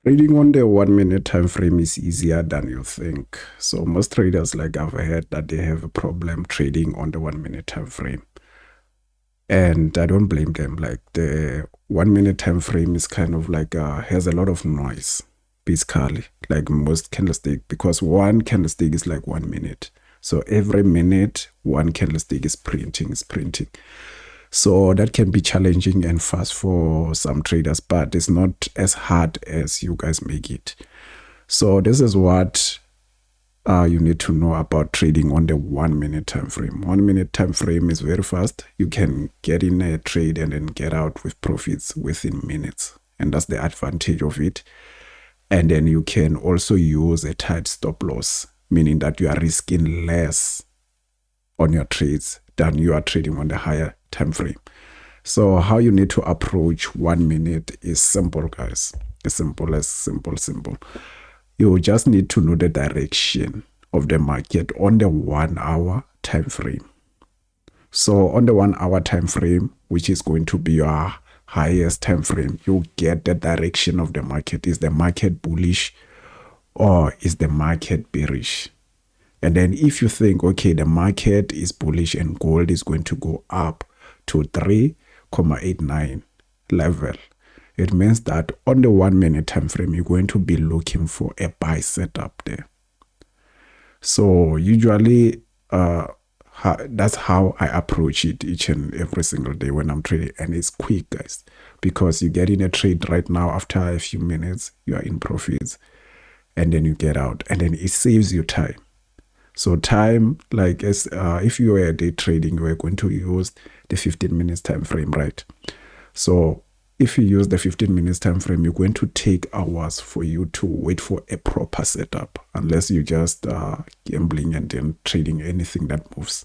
Trading on the 1 minute time frame is easier than you think. So most traders, like I've heard, that they have a problem trading on the 1 minute time frame. And I don't blame them. Like the 1 minute time frame is kind of like has a lot of noise, basically, like most candlestick, because one candlestick is like 1 minute. So every minute, one candlestick is printing. So that can be challenging and fast for some traders, but it's not as hard as you guys make it. So this is what you need to know about trading on the 1 minute time frame. 1 minute time frame is very fast. You can get in a trade and then get out with profits within minutes. And that's the advantage of it. And then you can also use a tight stop loss, meaning that you are risking less on your trades than you are trading on the higher time frame. So how you need to approach 1 minute is simple, guys. As simple as simple. You just need to know the direction of the market on the 1 hour time frame. So on the 1 hour time frame, which is going to be your highest time frame, you get the direction of the market. Is the market bullish or is the market bearish? And then if you think, okay, the market is bullish and gold is going to go up to 3.89 level, it means that on the 1 minute time frame, you're going to be looking for a buy setup there. So usually that's how I approach it each and every single day when I'm trading. And it's quick, guys, because you get in a trade right now, after a few minutes, you are in profits, and then you get out, and then it saves you time. So time, like if you were day trading, you were going to use the 15 minutes time frame, right? So if you use the 15 minutes time frame, you're going to take hours for you to wait for a proper setup, unless you just gambling and then trading anything that moves.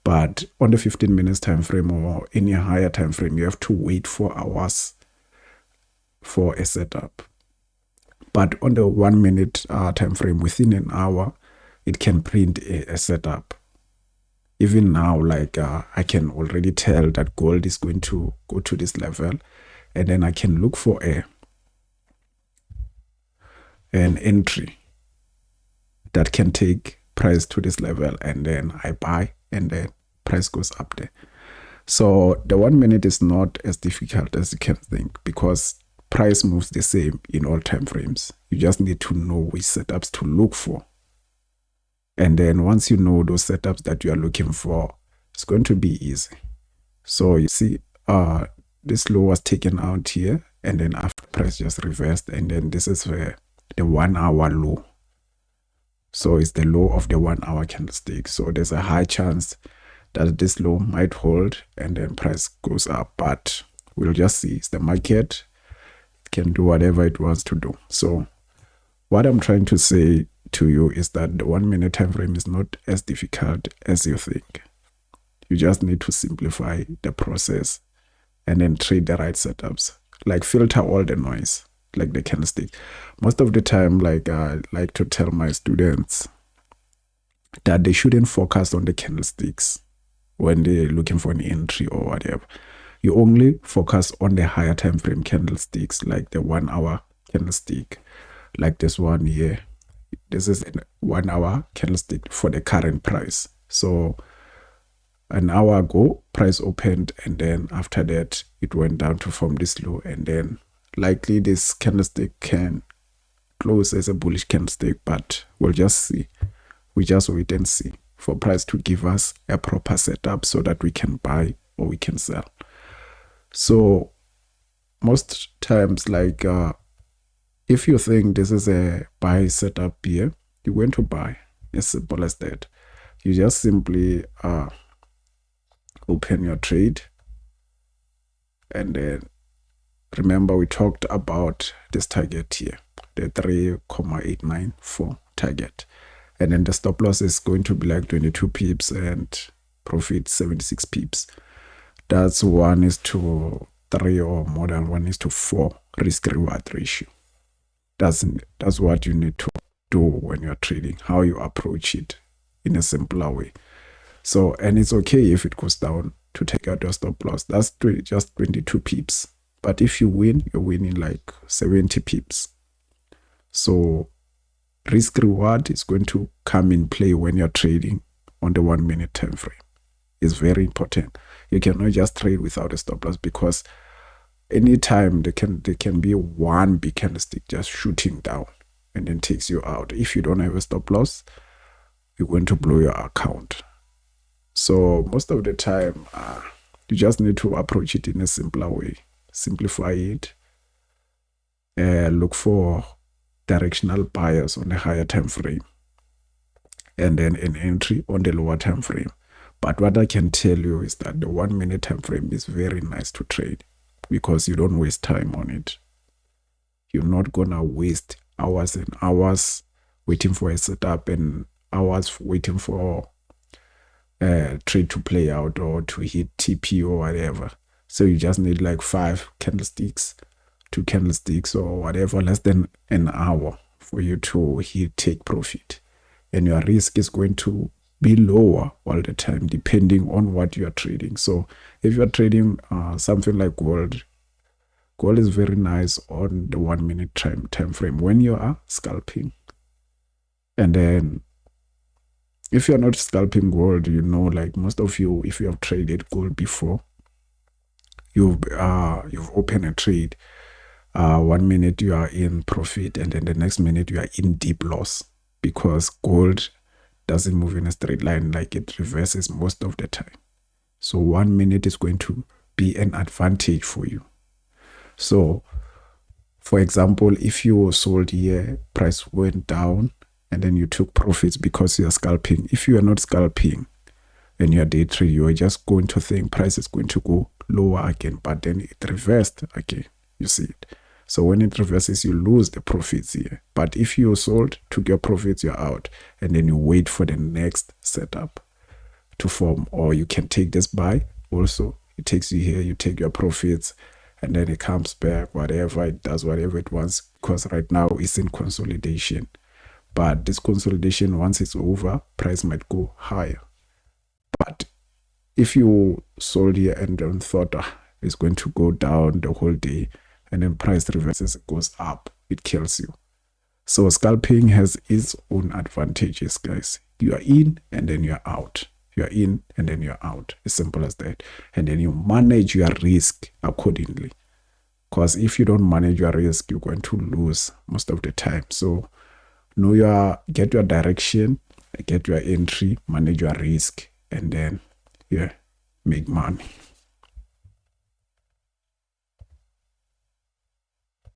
But on the 15 minutes time frame or any higher time frame, you have to wait for hours for a setup. But on the 1 minute time frame, within an hour, it can print a setup. Even now, like I can already tell that gold is going to go to this level, and then I can look for an entry that can take price to this level, and then I buy, and then price goes up there. So the 1 minute is not as difficult as you can think, because price moves the same in all time frames. You just need to know which setups to look for. And then once you know those setups that you are looking for, it's going to be easy. So you see, this low was taken out here, and then after price just reversed, and then this is where the 1 hour low. So it's the low of the 1 hour candlestick. So there's a high chance that this low might hold, and then price goes up. But we'll just see. It's the market. It can do whatever it wants to do. So what I'm trying to say to you is that the 1 minute time frame is not as difficult as you think. You just need to simplify the process and then trade the right setups. Like filter all the noise, like the candlestick. Most of the time, like I like to tell my students that they shouldn't focus on the candlesticks when they're looking for an entry or whatever. You only focus on the higher time frame candlesticks, like the 1 hour candlestick, like this one here. This is a 1 hour candlestick for the current price. So an hour ago, price opened, and then after that, it went down to form this low, and then likely this candlestick can close as a bullish candlestick, but we'll just see. We just wait and see for price to give us a proper setup so that we can buy or we can sell. So most times, like if you think this is a buy setup here, you're going to buy. As simple as that. You just simply open your trade, and then remember we talked about this target here, the 3.894 target, and then the stop loss is going to be like 22 pips and profit 76 pips. That's 1:3 or more than 1:4 risk reward ratio. That's what you need to do when you're trading, how you approach it in a simpler way. So, and it's okay if it goes down to take out your stop loss. That's just 22 pips. But if you win, you're winning like 70 pips. So risk reward is going to come in play when you're trading on the 1 minute time frame. It's very important. You cannot just trade without a stop loss, because anytime there can be one big candlestick just shooting down and then takes you out. If you don't have a stop loss, you're going to blow your account. So most of the time, you just need to approach it in a simpler way. Simplify it. Look for directional buyers on the higher time frame, and then an entry on the lower time frame. But what I can tell you is that the 1 minute time frame is very nice to trade, because you don't waste time on it. You're not gonna waste hours and hours waiting for a setup and hours waiting for a trade to play out or to hit TP or whatever. So you just need like 5 candlesticks, 2 candlesticks or whatever, less than an hour for you to take profit. And your risk is going to be lower all the time, depending on what you are trading. So if you are trading something like gold is very nice on the 1 minute time frame when you are scalping. And then if you're not scalping gold, you know, like most of you, if you have traded gold before, you've opened a trade, 1 minute you are in profit, and then the next minute you are in deep loss, because gold doesn't move in a straight line, like it reverses most of the time. So 1 minute is going to be an advantage for you. So for example, if you sold here, price went down, and then you took profits because you are scalping. If you are not scalping and you are day trading, you are just going to think price is going to go lower again, but then it reversed again. You see it. So when it reverses, you lose the profits here. But if you sold, took your profits, you're out, and then you wait for the next setup to form. Or you can take this buy also. It takes you here, you take your profits, and then it comes back, whatever it does, whatever it wants, because right now it's in consolidation. But this consolidation, once it's over, price might go higher. But if you sold here and then thought it's going to go down the whole day, and then price reverses, it goes up, it kills you. So scalping has its own advantages, guys. You are in and then you're out. You're in and then you're out. As simple as that. And then you manage your risk accordingly. Because if you don't manage your risk, you're going to lose most of the time. So get your direction, get your entry, manage your risk, and then make money.